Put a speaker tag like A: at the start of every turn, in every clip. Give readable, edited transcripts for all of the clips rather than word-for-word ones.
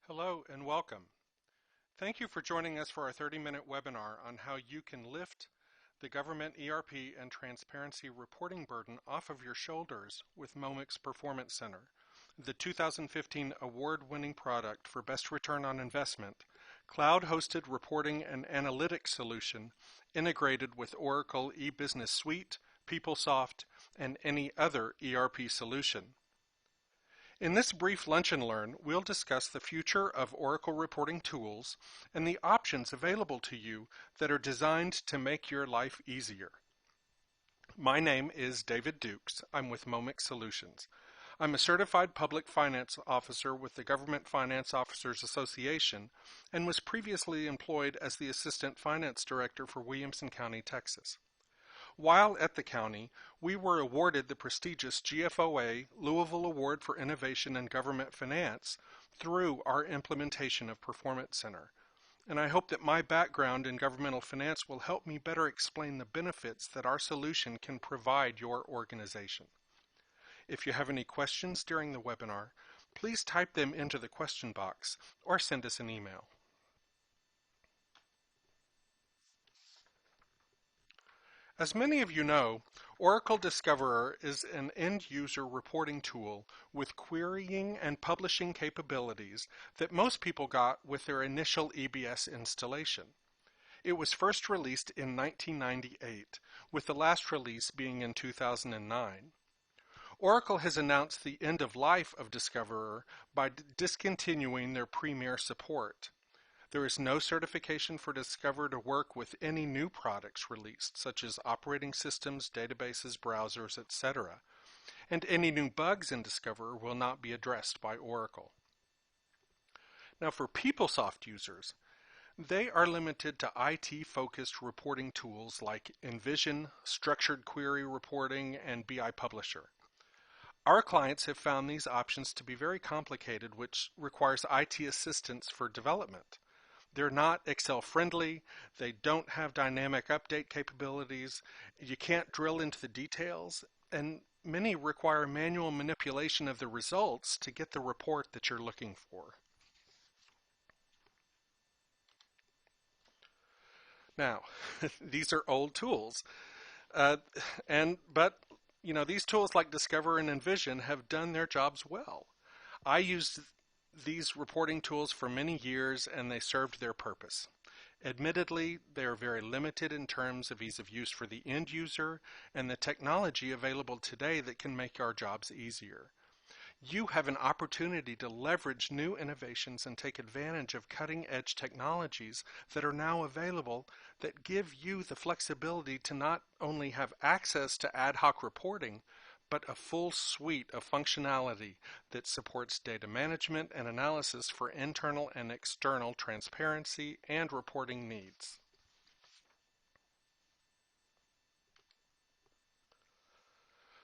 A: Hello and welcome. Thank you for joining us for our 30-minute webinar on how you can lift the government ERP and transparency reporting burden off of your shoulders with Momix Performance Center, the 2015 award-winning product for best return on investment, cloud-hosted reporting and analytics solution integrated with Oracle E-Business Suite, PeopleSoft, and any other ERP solution. In this brief Lunch and Learn, we'll discuss the future of Oracle reporting tools and the options available to you that are designed to make your life easier. My name is David Dukes. I'm with Momix Solutions. I'm a certified public finance officer with the Government Finance Officers Association and was previously employed as the Assistant Finance Director for Williamson County, Texas. While at the county, we were awarded the prestigious GFOA Louisville Award for Innovation in Government Finance through our implementation of Performance Center. And I hope that my background in governmental finance will help me better explain the benefits that our solution can provide your organization. If you have any questions during the webinar, please type them into the question box or send us an email. As many of you know, Oracle Discoverer is an end-user reporting tool with querying and publishing capabilities that most people got with their initial EBS installation. It was first released in 1998, with the last release being in 2009. Oracle has announced the end of life of Discoverer by discontinuing their premier support. There is no certification for Discoverer to work with any new products released, such as operating systems, databases, browsers, etc. And any new bugs in Discoverer will not be addressed by Oracle. Now for PeopleSoft users, they are limited to IT-focused reporting tools like Envision, Structured Query Reporting, and BI Publisher. Our clients have found these options to be very complicated, which requires IT assistance for development. They're not Excel friendly, they don't have dynamic update capabilities, you can't drill into the details, and many require manual manipulation of the results to get the report that you're looking for. Now, these are old tools, but these tools like Discover and Envision have done their jobs well. I used these reporting tools for many years and they served their purpose. Admittedly, they are very limited in terms of ease of use for the end user and the technology available today that can make our jobs easier. You have an opportunity to leverage new innovations and take advantage of cutting-edge technologies that are now available that give you the flexibility to not only have access to ad hoc reporting, but a full suite of functionality that supports data management and analysis for internal and external transparency and reporting needs.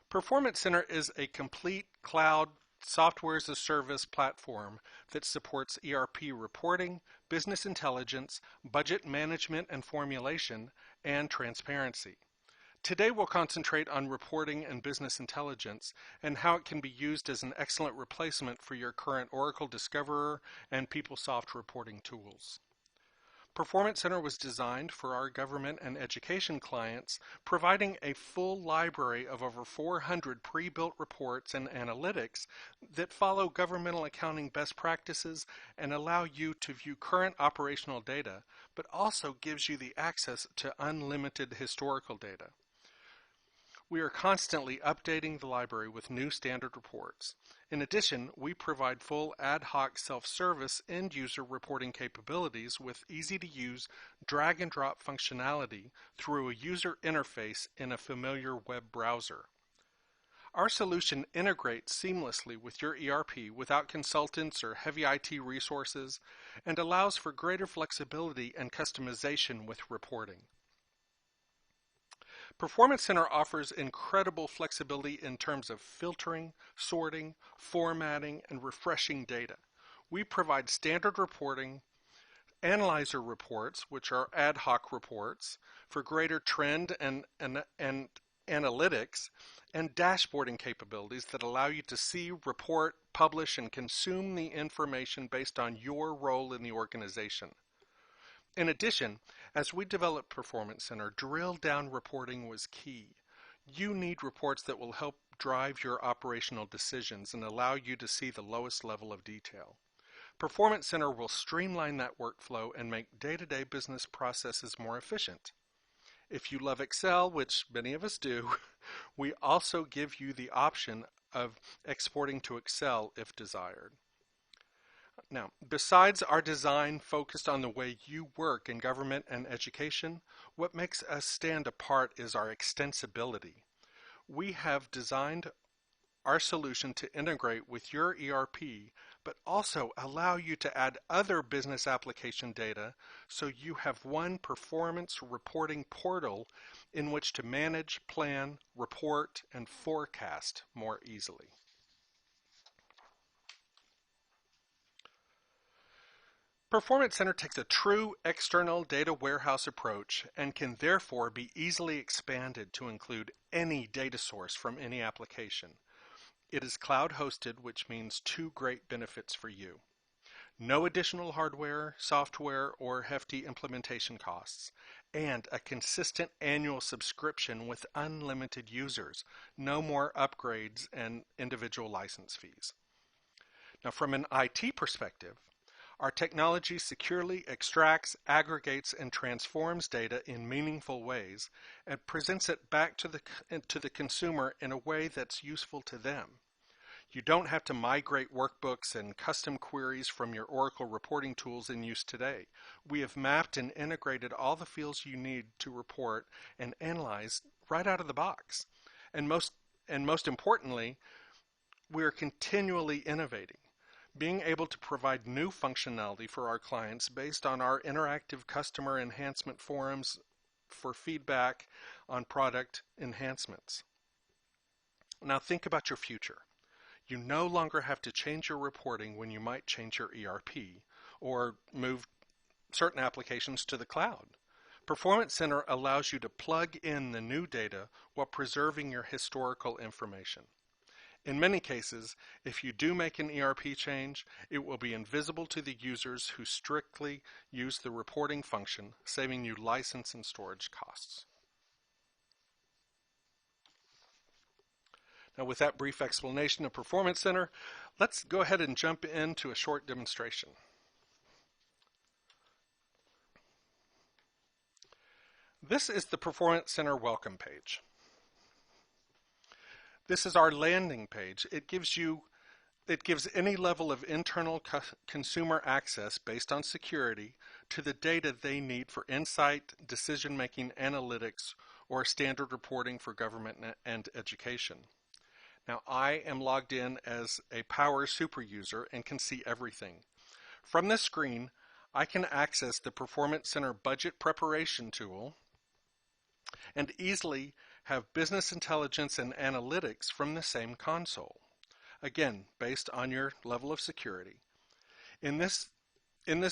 A: Performance Center is a complete cloud software as a service platform that supports ERP reporting, business intelligence, budget management and formulation, and transparency. Today we'll concentrate on reporting and business intelligence and how it can be used as an excellent replacement for your current Oracle Discoverer and PeopleSoft reporting tools. Performance Center was designed for our government and education clients, providing a full library of over 400 pre-built reports and analytics that follow governmental accounting best practices and allow you to view current operational data, but also gives you the access to unlimited historical data. We are constantly updating the library with new standard reports. In addition, we provide full ad hoc self-service end-user reporting capabilities with easy-to-use drag-and-drop functionality through a user interface in a familiar web browser. Our solution integrates seamlessly with your ERP without consultants or heavy IT resources and allows for greater flexibility and customization with reporting. Performance Center offers incredible flexibility in terms of filtering, sorting, formatting, and refreshing data. We provide standard reporting, analyzer reports, which are ad hoc reports, for greater trend and analytics, and dashboarding capabilities that allow you to see, report, publish, and consume the information based on your role in the organization. In addition, as we developed Performance Center, drill-down reporting was key. You need reports that will help drive your operational decisions and allow you to see the lowest level of detail. Performance Center will streamline that workflow and make day-to-day business processes more efficient. If you love Excel, which many of us do, we also give you the option of exporting to Excel if desired. Now, besides our design focused on the way you work in government and education, what makes us stand apart is our extensibility. We have designed our solution to integrate with your ERP, but also allow you to add other business application data so you have one performance reporting portal in which to manage, plan, report, and forecast more easily. Performance Center takes a true external data warehouse approach and can therefore be easily expanded to include any data source from any application. It is cloud hosted, which means two great benefits for you. No additional hardware, software, or hefty implementation costs, and a consistent annual subscription with unlimited users. No more upgrades and individual license fees. Now, from an IT perspective, our technology securely extracts, aggregates, and transforms data in meaningful ways and presents it back to the consumer in a way that's useful to them. You don't have to migrate workbooks and custom queries from your Oracle reporting tools in use today. We have mapped and integrated all the fields you need to report and analyze right out of the box. And most importantly, we are continually innovating, being able to provide new functionality for our clients based on our interactive customer enhancement forums for feedback on product enhancements. Now think about your future. You no longer have to change your reporting when you might change your ERP or move certain applications to the cloud. Performance Center allows you to plug in the new data while preserving your historical information. In many cases, if you do make an ERP change, it will be invisible to the users who strictly use the reporting function, saving you license and storage costs. Now, with that brief explanation of Performance Center, let's go ahead and jump into a short demonstration. This is the Performance Center welcome page. This is our landing page. It gives any level of internal consumer access based on security to the data they need for insight, decision-making, analytics, or standard reporting for government and education. Now, I am logged in as a Power super user and can see everything. From this screen, I can access the Performance Center budget preparation tool and easily have business intelligence and analytics from the same console. Again, based on your level of security. In this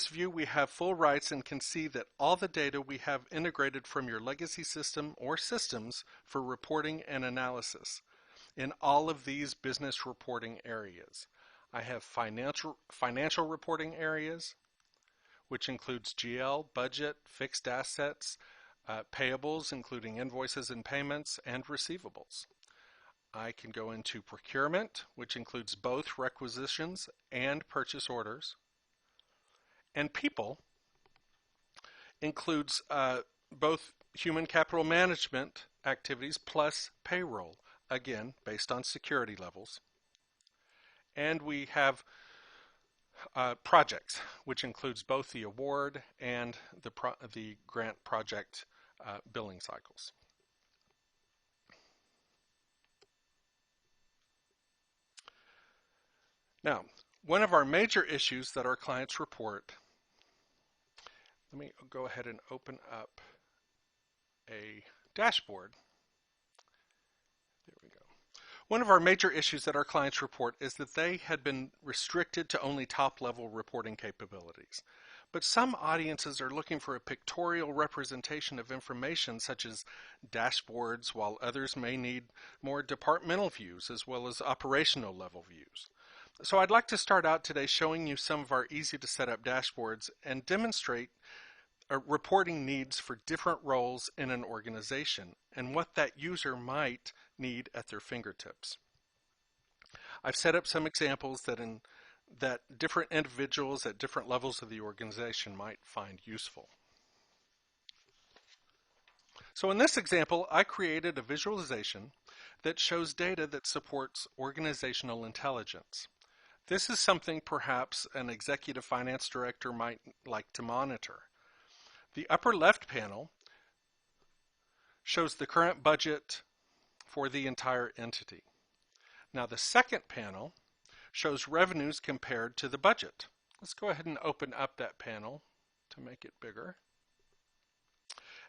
A: view, we have full rights and can see that all the data we have integrated from your legacy system or systems for reporting and analysis in all of these business reporting areas. I have financial reporting areas, which includes GL, budget, fixed assets, payables, including invoices and payments, and receivables. I can go into procurement, which includes both requisitions and purchase orders. And people includes both human capital management activities plus payroll, again, based on security levels. And we have projects, which includes both the award and the grant project billing cycles. Now, one of our major issues that our clients report, let me go ahead and open up a dashboard. There we go. One of our major issues that our clients report is that they had been restricted to only top-level reporting capabilities. But some audiences are looking for a pictorial representation of information such as dashboards, while others may need more departmental views as well as operational level views. So I'd like to start out today showing you some of our easy to set up dashboards and demonstrate reporting needs for different roles in an organization and what that user might need at their fingertips. I've set up some examples that different individuals at different levels of the organization might find useful. So in this example, I created a visualization that shows data that supports organizational intelligence. This is something perhaps an executive finance director might like to monitor. The upper left panel shows the current budget for the entire entity. Now the second panel shows revenues compared to the budget. Let's go ahead and open up that panel to make it bigger.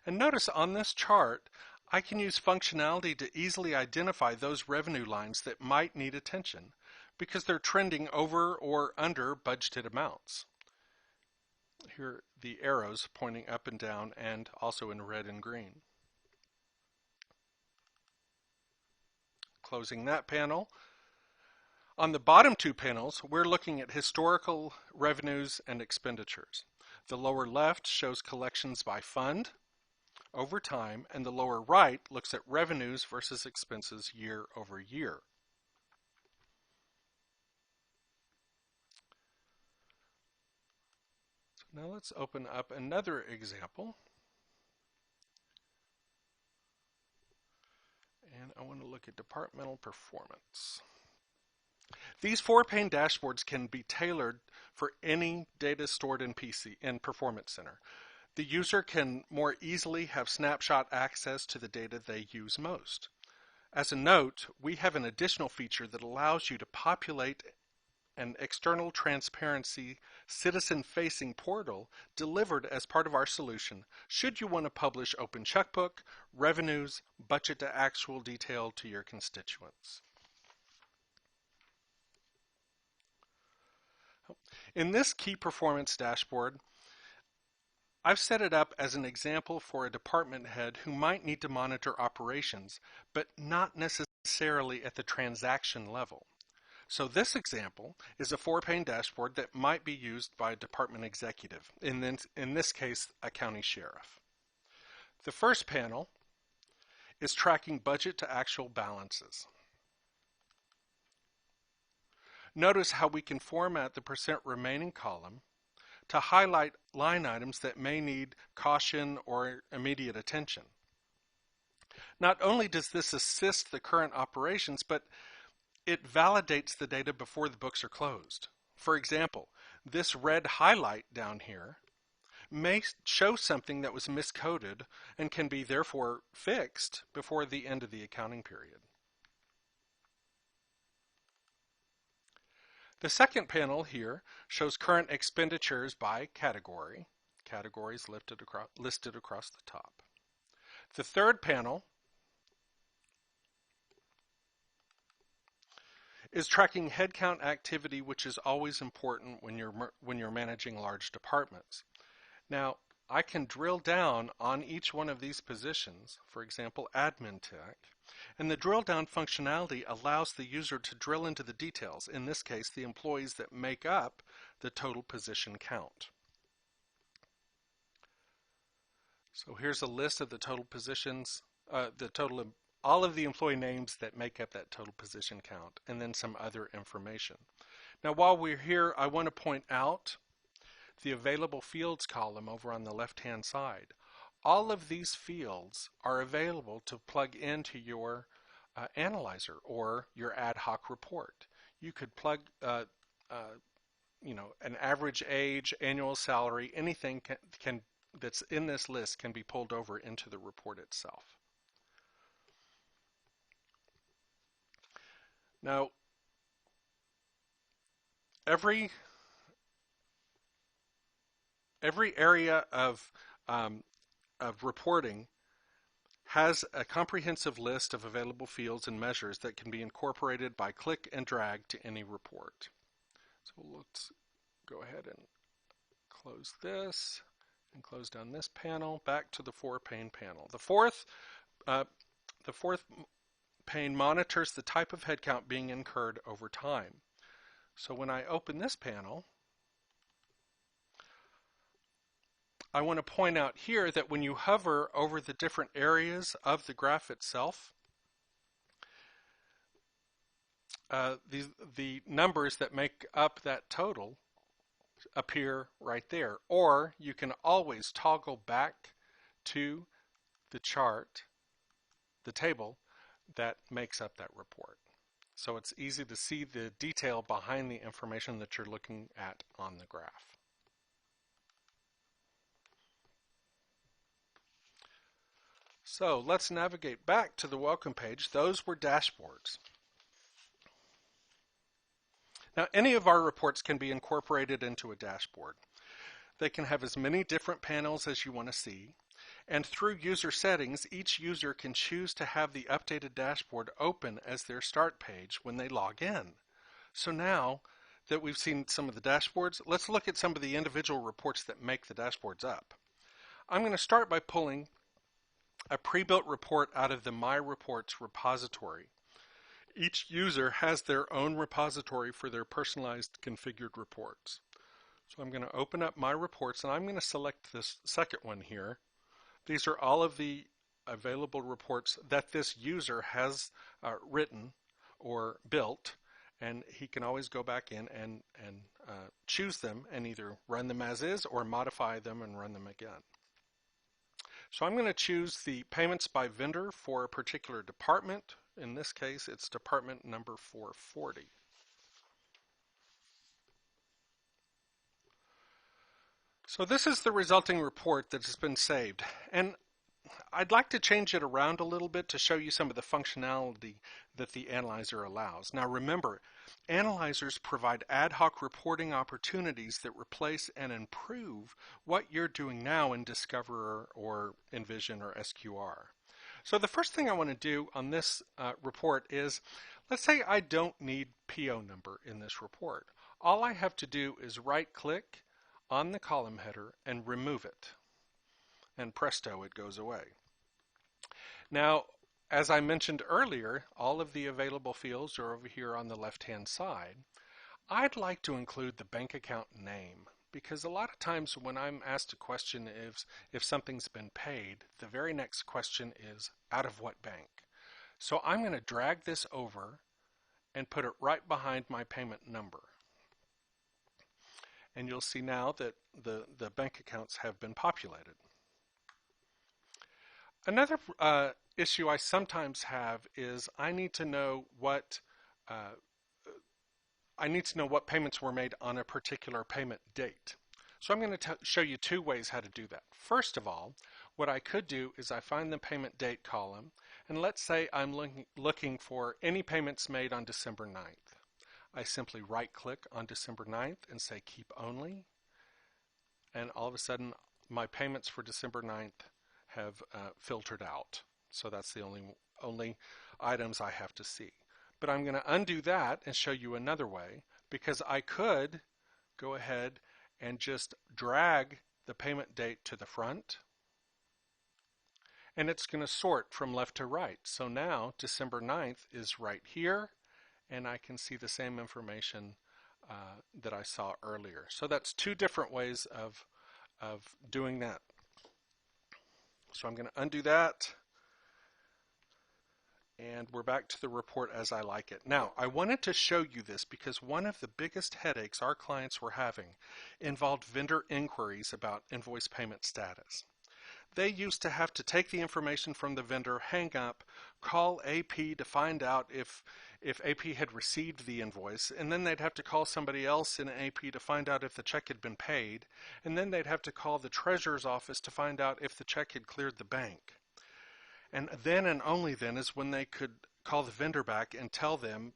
A: And notice on this chart, I can use functionality to easily identify those revenue lines that might need attention because they're trending over or under budgeted amounts. Here are the arrows pointing up and down and also in red and green. Closing that panel. On the bottom two panels, we're looking at historical revenues and expenditures. The lower left shows collections by fund over time, and the lower right looks at revenues versus expenses year over year. So now let's open up another example. And I want to look at departmental performance. These 4-pane dashboards can be tailored for any data stored in Performance Center. The user can more easily have snapshot access to the data they use most. As a note, we have an additional feature that allows you to populate an external transparency citizen-facing portal delivered as part of our solution should you want to publish open checkbook, revenues, budget to actual detail to your constituents. In this key performance dashboard, I've set it up as an example for a department head who might need to monitor operations, but not necessarily at the transaction level. So this example is a 4-pane dashboard that might be used by a department executive, in this case, a county sheriff. The first panel is tracking budget to actual balances. Notice how we can format the percent remaining column to highlight line items that may need caution or immediate attention. Not only does this assist the current operations, but it validates the data before the books are closed. For example, this red highlight down here may show something that was miscoded and can be therefore fixed before the end of the accounting period. The second panel here shows current expenditures by category, categories listed across the top. The third panel is tracking headcount activity, which is always important when you're managing large departments. Now, I can drill down on each one of these positions, for example, admin tech, and the drill down functionality allows the user to drill into the details, in this case, the employees that make up the total position count. So here's a list of the total positions, all of the employee names that make up that total position count, and then some other information. Now, while we're here, I want to point out the available fields column over on the left-hand side. All of these fields are available to plug into your analyzer or your ad hoc report. You could plug, an average age, annual salary, anything that's in this list can be pulled over into the report itself. Now, every area of reporting has a comprehensive list of available fields and measures that can be incorporated by click and drag to any report. So let's go ahead and close this and close down this panel, back to the 4-pane panel. The fourth pane monitors the type of headcount being incurred over time. So when I open this panel, I want to point out here that when you hover over the different areas of the graph itself, the numbers that make up that total appear right there. Or you can always toggle back to the chart, the table that makes up that report. So it's easy to see the detail behind the information that you're looking at on the graph. So let's navigate back to the welcome page. Those were dashboards. Now, any of our reports can be incorporated into a dashboard. They can have as many different panels as you want to see, and through user settings, each user can choose to have the updated dashboard open as their start page when they log in. So now that we've seen some of the dashboards, let's look at some of the individual reports that make the dashboards up. I'm going to start by pulling a pre-built report out of the My Reports repository. Each user has their own repository for their personalized configured reports. So I'm going to open up My Reports, and I'm going to select this second one here. These are all of the available reports that this user has written or built, and he can always go back in and choose them and either run them as is or modify them and run them again. So I'm going to choose the payments by vendor for a particular department. In this case, it's department number 440. So this is the resulting report that has been saved. And I'd like to change it around a little bit to show you some of the functionality that the analyzer allows. Now remember, analyzers provide ad hoc reporting opportunities that replace and improve what you're doing now in Discover or Envision or SQR. So the first thing I want to do on this report is, let's say I don't need PO number in this report. All I have to do is right-click on the column header and remove it. And presto, it goes away. Now, as I mentioned earlier, all of the available fields are over here on the left-hand side. I'd like to include the bank account name, because a lot of times when I'm asked a question if something's been paid, the very next question is, out of what bank? So I'm going to drag this over and put it right behind my payment number. And you'll see now that the bank accounts have been populated. Another issue I sometimes have is I need to know what payments were made on a particular payment date. So I'm going to show you two ways how to do that. First of all, what I could do is I find the payment date column, and let's say I'm looking for any payments made on December 9th. I simply right-click on December 9th and say Keep Only, and all of a sudden my payments for December 9th have filtered out. So that's the only items I have to see. But I'm going to undo that and show you another way, because I could go ahead and just drag the payment date to the front, and it's going to sort from left to right. So now December 9th is right here, and I can see the same information that I saw earlier. So that's two different ways of doing that. So I'm going to undo that, and we're back to the report as I like it. Now, I wanted to show you this because one of the biggest headaches our clients were having involved vendor inquiries about invoice payment status. They used to have to take the information from the vendor, hang up, call AP to find out if AP had received the invoice, and then they'd have to call somebody else in AP to find out if the check had been paid, and then they'd have to call the treasurer's office to find out if the check had cleared the bank. And then and only then is when they could call the vendor back and tell them,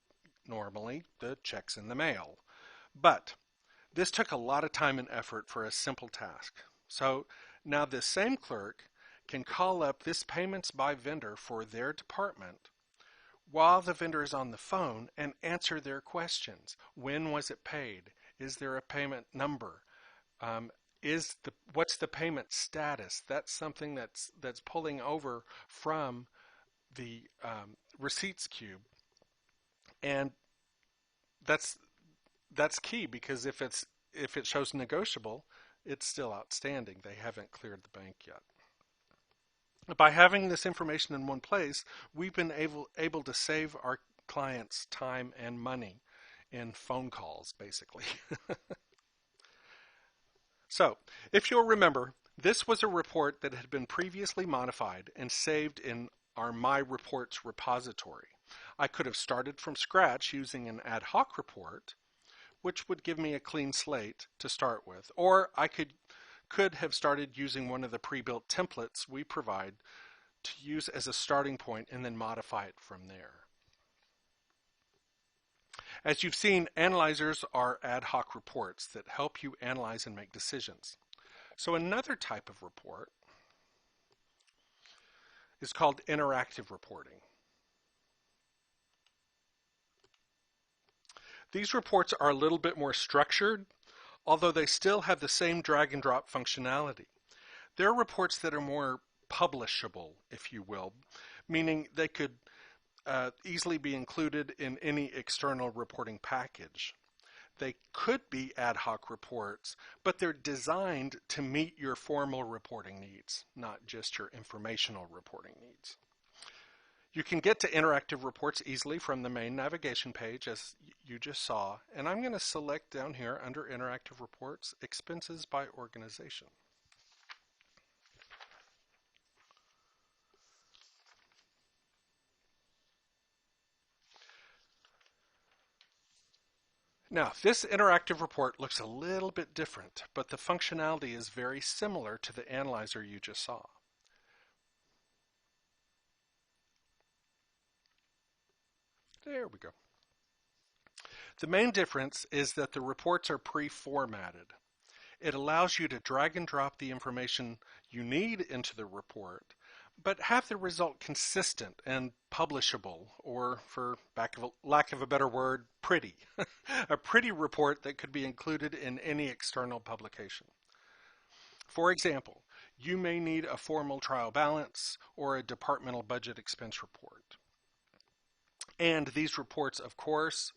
A: normally, the check's in the mail. But this took a lot of time and effort for a simple task. So now this same clerk can call up this payments by vendor for their department while the vendor is on the phone and answer their questions. When was it paid? Is there a payment number? what's the payment status? That's something that's pulling over from the receipts cube, and that's that's key because if it shows negotiable, it's still outstanding. They haven't cleared the bank yet. By having this information in one place, we've been able to save our clients time and money in phone calls, basically. So, if you'll remember, this was a report that had been previously modified and saved in our My Reports repository. I could have started from scratch using an ad hoc report, which would give me a clean slate to start with, or I could have started using one of the pre-built templates we provide to use as a starting point and then modify it from there. As you've seen, analyzers are ad hoc reports that help you analyze and make decisions. So another type of report is called interactive reporting. These reports are a little bit more structured, although they still have the same drag and drop functionality. They're reports that are more publishable, if you will, meaning they could easily be included in any external reporting package. They could be ad hoc reports, but they're designed to meet your formal reporting needs, not just your informational reporting needs. You can get to interactive reports easily from the main navigation page, as you just saw, and I'm going to select down here under interactive reports, expenses by organization. Now, this interactive report looks a little bit different, but the functionality is very similar to the analyzer you just saw. There we go. The main difference is that the reports are pre-formatted. It allows you to drag and drop the information you need into the report, but have the result consistent and publishable, or for lack of a better word, pretty. A pretty report that could be included in any external publication. For example, you may need a formal trial balance or a departmental budget expense report. And these reports, of course,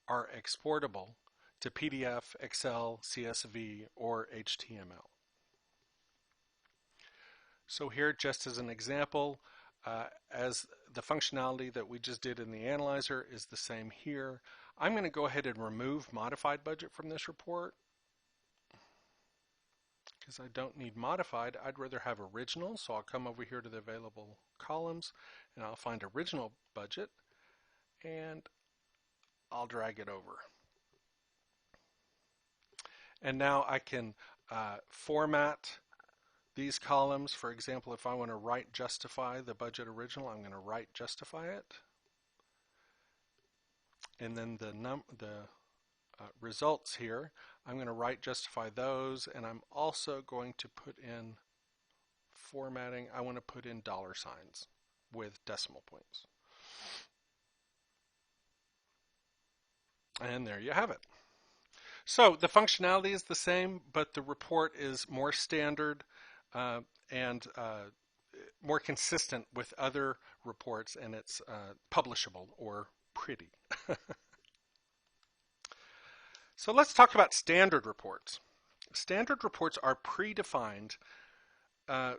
A: are exportable to PDF, Excel, CSV, or HTML. So here, just as an example, as the functionality that we just did in the analyzer is the same here, I'm going to go ahead and remove modified budget from this report because I don't need modified. I'd rather have original, so I'll come over here to the available columns and I'll find original budget and I'll drag it over. And now I can format these columns. For example, if I want to write justify the budget original, I'm going to write justify it. And then the results here, I'm going to write justify those, and I'm also going to put in formatting. I want to put in dollar signs with decimal points. And there you have it. So the functionality is the same, but the report is more standard and more consistent with other reports, and it's publishable or pretty. So let's talk about standard reports. Standard reports are predefined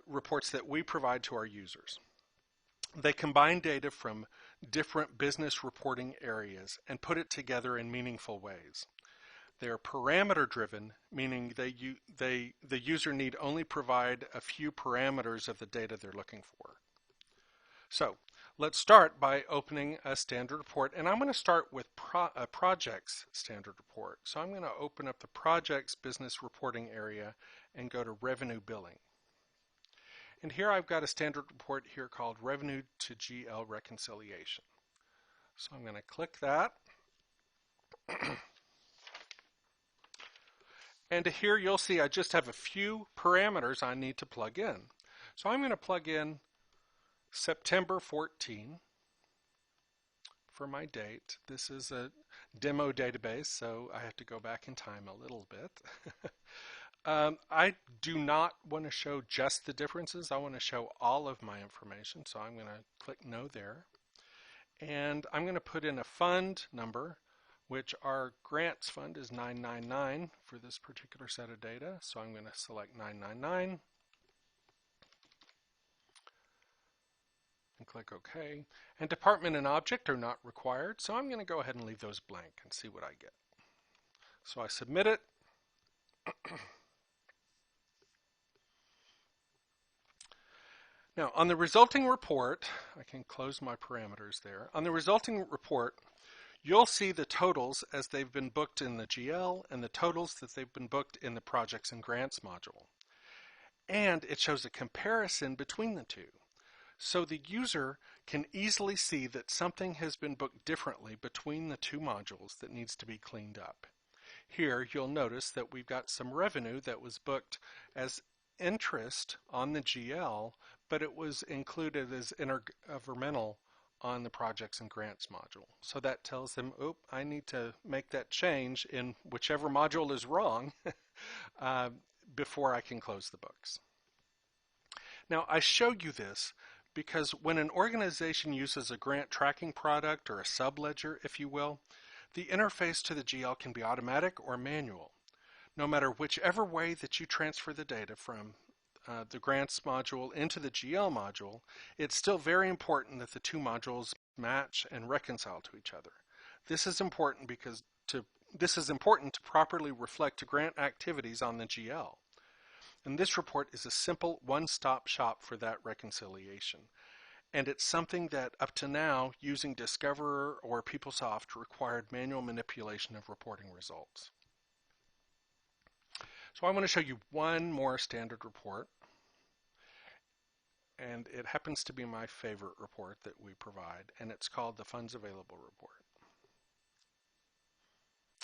A: reports that we provide to our users. They combine data from different business reporting areas and put it together in meaningful ways. They're parameter driven, meaning the user need only provide a few parameters of the data they're looking for. So let's start by opening a standard report, and I'm going to start with a projects standard report. So I'm going to open up the projects business reporting area and go to revenue billing. And here I've got a standard report here called revenue to GL reconciliation. So I'm going to click that. And here you'll see I just have a few parameters I need to plug in. So I'm going to plug in September 14 for my date. This is a demo database, so I have to go back in time a little bit. I do not want to show just the differences. I want to show all of my information. So I'm going to click no there. And I'm going to put in a fund number, which our grants fund is 999 for this particular set of data. So I'm going to select 999 and click OK. And department and object are not required. So I'm going to go ahead and leave those blank and see what I get. So I submit it. Now, on the resulting report, I can close my parameters there. On the resulting report, you'll see the totals as they've been booked in the GL and the totals that they've been booked in the projects and grants module. And it shows a comparison between the two. So the user can easily see that something has been booked differently between the two modules that needs to be cleaned up. Here, you'll notice that we've got some revenue that was booked as interest on the GL, but it was included as intergovernmental on the projects and grants module. So that tells them, oh, I need to make that change in whichever module is wrong before I can close the books. Now, I show you this because when an organization uses a grant tracking product or a subledger, if you will, the interface to the GL can be automatic or manual. No matter whichever way that you transfer the data from the grants module into the GL module, it's still very important that the two modules match and reconcile to each other. This is important to properly reflect grant activities on the GL. And this report is a simple one-stop shop for that reconciliation. And it's something that up to now, using Discoverer or PeopleSoft, required manual manipulation of reporting results. So I want to show you one more standard report, and it happens to be my favorite report that we provide, and it's called the Funds Available Report.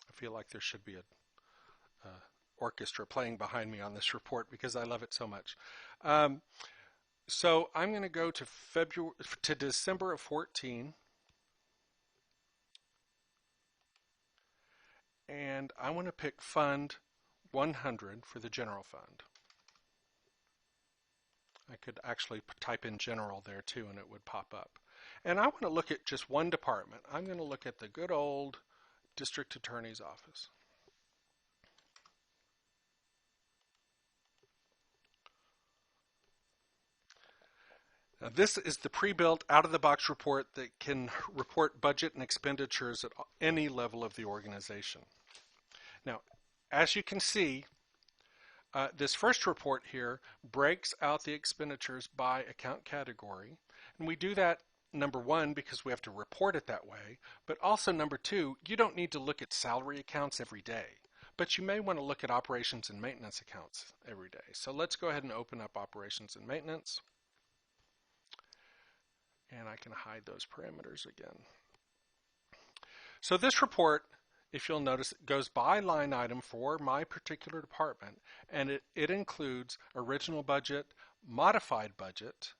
A: I feel like there should be a orchestra playing behind me on this report because I love it so much. So I'm going to go to December of 14, and I want to pick Fund 100 for the general fund. I could actually type in general there too and it would pop up. And I want to look at just one department. I'm going to look at the good old district attorney's office. Now, this is the pre-built out-of-the-box report that can report budget and expenditures at any level of the organization. Now, as you can see, this first report here breaks out the expenditures by account category. And we do that, number one, because we have to report it that way. But also, number two, you don't need to look at salary accounts every day. But you may want to look at operations and maintenance accounts every day. So let's go ahead and open up operations and maintenance. And I can hide those parameters again. So this report, if you'll notice, it goes by line item for my particular department, and it includes original budget, modified budget,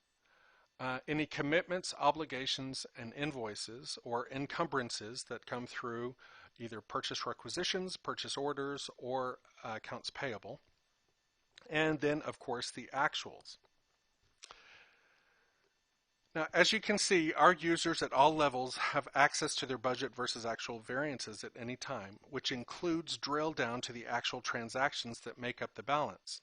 A: any commitments, obligations, and invoices or encumbrances that come through either purchase requisitions, purchase orders, or accounts payable, and then, of course, the actuals. Now, as you can see, our users at all levels have access to their budget versus actual variances at any time, which includes drill down to the actual transactions that make up the balance.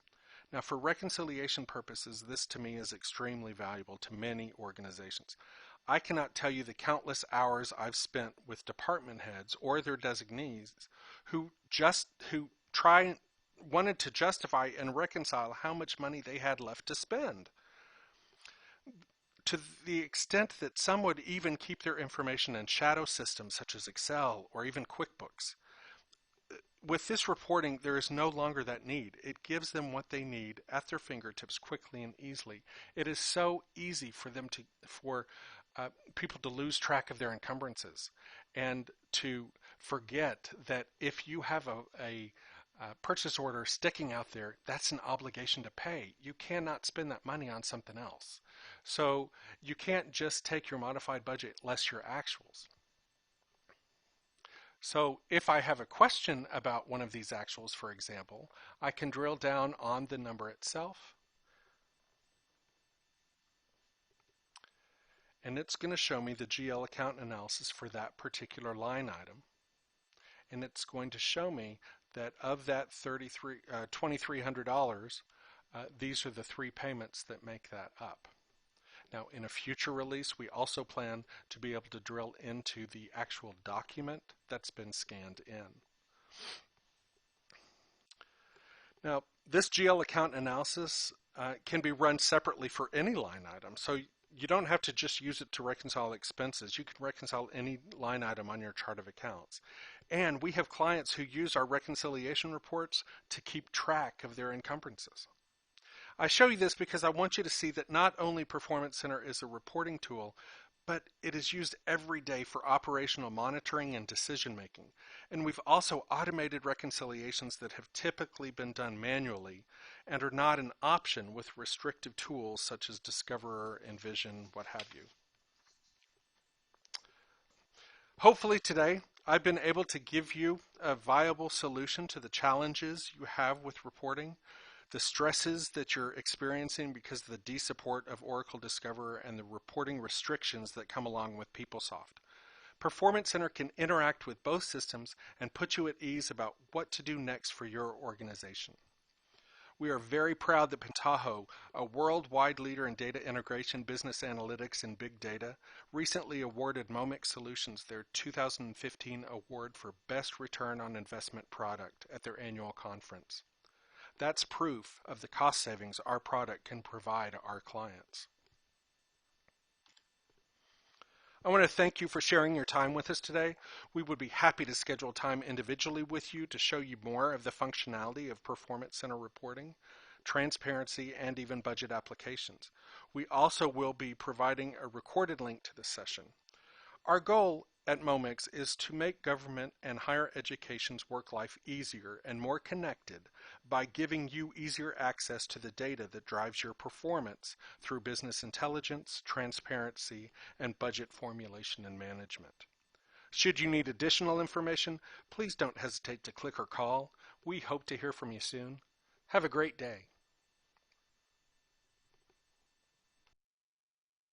A: Now, for reconciliation purposes, this to me is extremely valuable to many organizations. I cannot tell you the countless hours I've spent with department heads or their designees who wanted to justify and reconcile how much money they had left to spend, to the extent that some would even keep their information in shadow systems such as Excel or even QuickBooks. With this reporting, there is no longer that need. It gives them what they need at their fingertips quickly and easily. It is so easy for them people to lose track of their encumbrances and to forget that if you have a purchase order sticking out there, that's an obligation to pay. You cannot spend that money on something else. So you can't just take your modified budget less your actuals. So if I have a question about one of these actuals, for example, I can drill down on the number itself, and it's going to show me the GL account analysis for that particular line item. And it's going to show me that of that $2,300, these are the three payments that make that up. Now, in a future release, we also plan to be able to drill into the actual document that's been scanned in. Now, this GL account analysis can be run separately for any line item. So you don't have to just use it to reconcile expenses. You can reconcile any line item on your chart of accounts. And we have clients who use our reconciliation reports to keep track of their encumbrances. I show you this because I want you to see that not only Performance Center is a reporting tool, but it is used every day for operational monitoring and decision making. And we've also automated reconciliations that have typically been done manually and are not an option with restrictive tools such as Discoverer, Envision, what have you. Hopefully today I've been able to give you a viable solution to the challenges you have with reporting, the stresses that you're experiencing because of the de-support of Oracle Discoverer and the reporting restrictions that come along with PeopleSoft. Performance Center can interact with both systems and put you at ease about what to do next for your organization. We are very proud that Pentaho, a worldwide leader in data integration, business analytics, and big data, recently awarded Momix Solutions their 2015 award for Best Return on Investment Product at their annual conference. That's proof of the cost savings our product can provide our clients. I want to thank you for sharing your time with us today. We would be happy to schedule time individually with you to show you more of the functionality of Performance Center reporting, transparency, and even budget applications. We also will be providing a recorded link to this session. Our goal at Momix is to make government and higher education's work life easier and more connected by giving you easier access to the data that drives your performance through business intelligence, transparency, and budget formulation and management. Should you need additional information, please don't hesitate to click or call. We hope to hear from you soon. Have a great day.